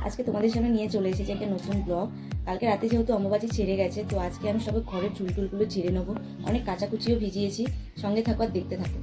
আজকে তোমাদের সামনে নিয়ে চলে এসেছি একটা নতুন ব্লগ। কালকে রাতে যেহেতু অম্বুবাচী ছেড়ে গেছে, তো আজকে আমি সবাই ঘরের চুলটুলগুলো ঝেড়ে নেবো। অনেক কাচাকুচিও ভিজিয়েছি, সঙ্গে থাকো আর দেখতে থাকো।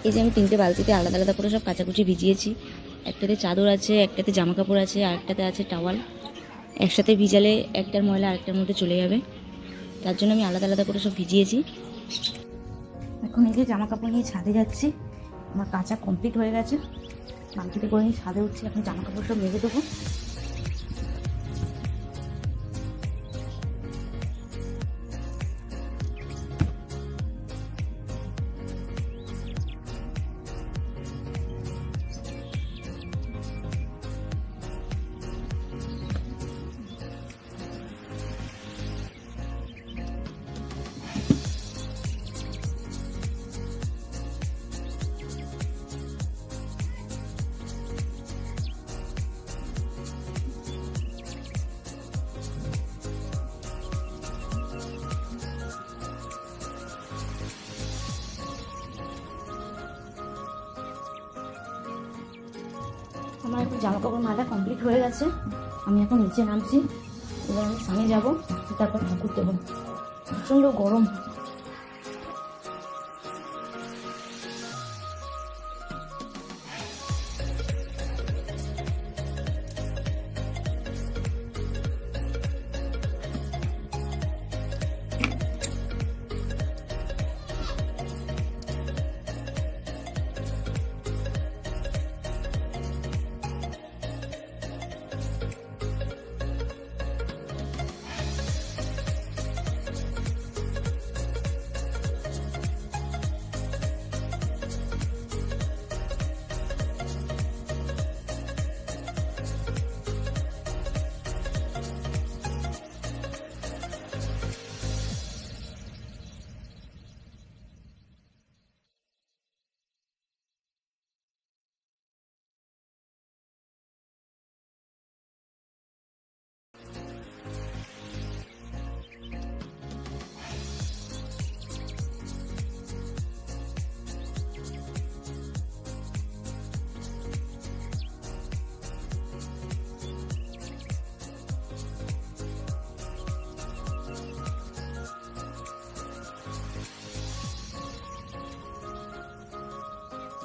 এই যে আমি 3টে বালতিতে আলাদা আলাদা করে সব কাচাকুচি ভিজিয়েছি। একটাতে চাদর আছে, একটাতে জামা কাপড় আছে, আর একটাতে আছে টাওয়াল। একসাথে ভিজালে একটার ময়লা আরেকটার মধ্যে চলে যাবে, তার জন্য আমি আলাদা আলাদা করে সব ভিজিয়েছি। এখন এই যে জামা কাপড় নিয়ে ছাদে যাচ্ছি। আমার কাচা কমপ্লিট হয়ে গেছে, বালতিতে করে নিয়ে ছাদে উঠছি। এখন জামা কাপড় সব মেজে দেবো। আমার এখন জামা কাপড় মালা কমপ্লিট হয়ে গেছে। আমি এখন নিচে নামছি। এবার আমি সামনে যাবো, তারপর ঠাকুর দেবো। প্রচণ্ড গরম।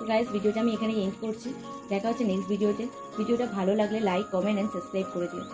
তো গাইস, ভিডিওটা আমি এখানে এন্ড করছি। দেখা হচ্ছে নেক্সট ভিডিওতে। ভিডিওটা ভালো লাগলে লাইক, কমেন্ট এন্ড সাবস্ক্রাইব করে দিও।